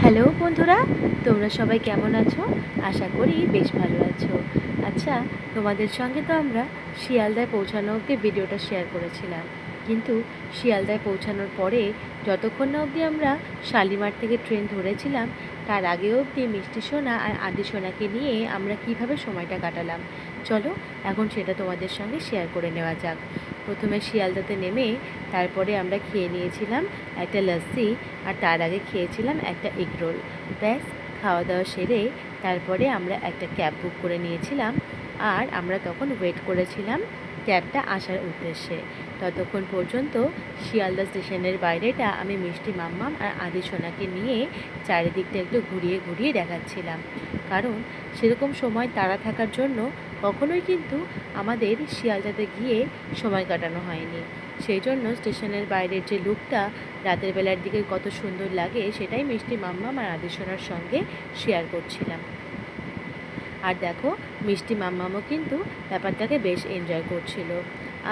Hello বন্ধুরা, তোমরা সবাই কেমন আছো? আশা করি বেশ ভালো আছো। আচ্ছা, তোমাদের সঙ্গে তো আমরা শিয়ালদায় পৌঁছানো অবধি ভিডিওটা শেয়ার করেছিলাম, কিন্তু শিয়ালদায় পৌঁছানোর পরে যতক্ষণ না অবধি আমরা শালিমার থেকে ট্রেন ধরেছিলাম, তার আগে অবধি মিষ্টি সোনা আর আদি সোনাকে নিয়ে আমরা কিভাবে সময়টা কাটালাম, চলো এখন সেটা তোমাদের সঙ্গে শেয়ার করে নেওয়া যাক। প্রথমে শিয়ালদাতে নেমে তারপরে আমরা খেয়ে নিয়েছিলাম একটা লস্যি, আর তার আগে খেয়েছিলাম একটা এগ রোল। ব্যাস, খাওয়া দাওয়া সেরে তারপরে আমরা একটা ক্যাব বুক করে নিয়েছিলাম, আর আমরা তখন ওয়েট করেছিলাম ক্যাবটা আসার উদ্দেশ্যে। ততক্ষণ পর্যন্ত শিয়ালদা স্টেশনের বাইরেটা আমি মিষ্টি মাম্মাম আর আদি সোনাকে নিয়ে চারিদিকটা একটু ঘুরিয়ে ঘুরিয়ে দেখাচ্ছিলাম, কারণ সেরকম সময় তাড়া থাকার জন্য কখনোই কিন্তু আমাদের শিয়ালদাতে গিয়ে সময় কাটানো হয়নি। সেই জন্য স্টেশনের বাইরের যে লুকটা রাতের বেলার দিকে কত সুন্দর লাগে সেটাই মিষ্টি মাম্মাম আর আদি সোনার সঙ্গে শেয়ার করছিলাম। আর দেখো, মিষ্টি মাম্মামও কিন্তু ব্যাপারটাকে বেশ এনজয় করছিল।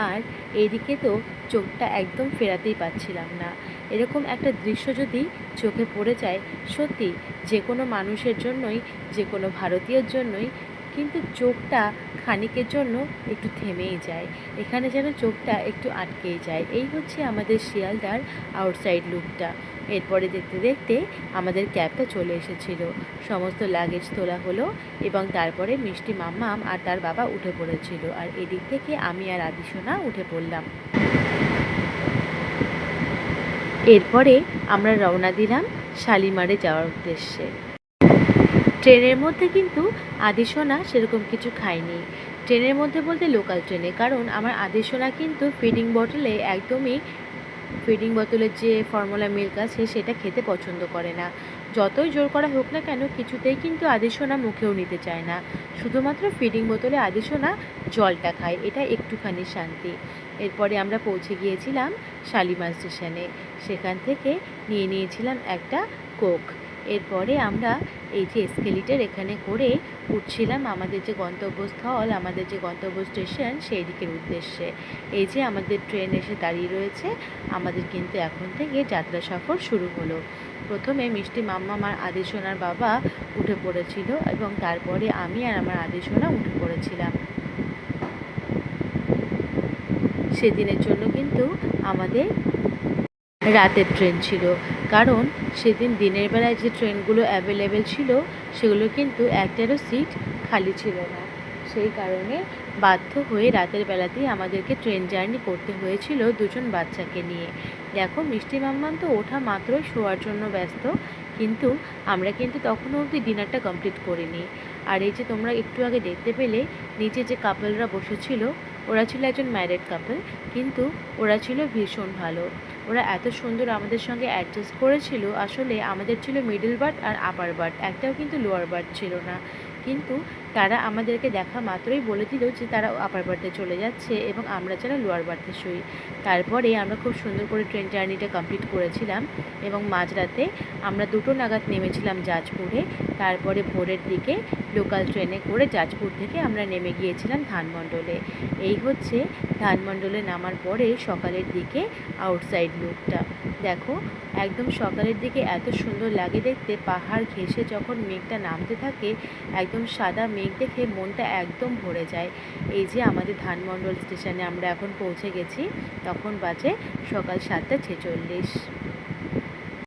আর এইদিকে তো চোখটা একদম ফেরাতেই পাচ্ছিলাম না। এরকম একটা দৃশ্য যদি চোখে পড়ে যায়, সত্যি যে কোনো মানুষের জন্যই, যে কোনো ভারতীয়র জন্যই কিন্তু চোখটা খানিকের জন্য একটু থেমেই যায়। এখানে যেন চোখটা একটু আটকেই যায়। এই হচ্ছে আমাদের শিয়ালদার আউটসাইড লুকটা। এরপরে দেখতে দেখতে আমাদের ক্যাবটা চলে এসেছিল, সমস্ত লাগেজ তোলা হলো এবং তারপরে মিষ্টি মাম্মাম আর তার বাবা উঠে পড়েছিল, আর এদিক থেকে আমি আর আদি সোনা উঠে পড়লাম। এরপরে আমরা রওনা দিলাম শালিমারে যাওয়ার উদ্দেশ্যে। ট্রেনের মধ্যে কিন্তু আদি সোনা সেরকম কিছু খায়নি। ট্রেনের মধ্যে বলতে লোকাল ট্রেনে, কারণ আমার আদি সোনা কিন্তু ফিডিং বোতলের যে ফর্মুলা মিল্ক আছে সেটা খেতে পছন্দ করে না। যতই জোর করা হোক না কেন, কিছুতেই কিন্তু আদি সোনা মুখেও নিতে চায় না। শুধুমাত্র ফিডিং বোতলে আদি সোনা জলটা খায়, এটা একটুখানি শান্তি। এরপরে আমরা পৌঁছে গিয়েছিলাম শালিমার স্টেশনে। সেখান থেকে নিয়ে নিয়েছিলাম একটা কোক। এরপরে আমরা এই যে এসকেলেটর এখানে করে উঠছিলাম আমাদের যে গন্তব্যস্থল, আমাদের যে গন্তব্য স্টেশন সেই দিকের উদ্দেশ্যে। এই যে আমাদের ট্রেন এসে দাঁড়িয়ে রয়েছে, আমাদের কিন্তু এখন থেকে যাত্রা সফর শুরু হলো। প্রথমে মিষ্টি মাম্মাম আর আদি সোনার বাবা উঠে পড়েছিল এবং তারপরে আমি আর আমার আদি সোনা উঠে পড়েছিলাম। সেদিনের জন্য কিন্তু আমাদের রাতের ট্রেন ছিল, কারণ সেদিন দিনের বেলায় যে ট্রেনগুলো অ্যাভেলেবেল ছিল সেগুলো কিন্তু একটারও সিট খালি ছিল না। সেই কারণে বাধ্য হয়ে রাতের বেলাতেই আমাদেরকে ট্রেন জার্নি করতে হয়েছিল দুজন বাচ্চাকে নিয়ে। দেখো, মিষ্টি মাম্মাম তো ওঠা মাত্রই শোয়ার জন্য ব্যস্ত, কিন্তু আমরা কিন্তু তখনও অবধি ডিনারটা কমপ্লিট করিনি। আর এই যে তোমরা একটু আগে দেখতে পেলে নিচে যে কাপলরা বসেছিল, ওরা ছিল একজন ম্যারিড কাপল, কিন্তু ওরা ছিল ভীষণ ভালো। ওরা এত সুন্দর আমাদের সঙ্গে অ্যাডজাস্ট করেছিল। আসলে আমাদের ছিল মিডল বার্থ আর আপার বার্থ, একটাও কিন্তু লোয়ার বার্থ ছিল না। কিন্তু তারা আমাদেরকে দেখা মাত্রই বলে দিল যে তারা আপার বার্থে চলে যাচ্ছে এবং আমরা যেন লোয়ার বার্থে শুই। তারপরে আমরা খুব সুন্দর করে ট্রেন জার্নিটা কমপ্লিট করেছিলাম এবং মাঝরাতে আমরা 2টো নাগাদ নেমেছিলাম জাজপুরে। তারপরে ভোরের দিকে লোকাল ট্রেনে করে জাজপুর থেকে আমরা নেমে গিয়েছিলাম ধানমণ্ডলে। এই হচ্ছে ধানমণ্ডলে নামার পরে সকালের দিকে আউটসাইড লুকটা। দেখো, একদম সকালের দিকে এত সুন্দর লাগে দেখতে, পাহাড় ঘেঁষে যখন মেঘটা নামতে থাকে, একদম সাদা মেঘ দেখে মনটা একদম ভরে যায়। এই যে আমাদের ধানমণ্ডল স্টেশনে আমরা এখন পৌঁছে গেছি, তখন বাজে সকাল 7টা 46।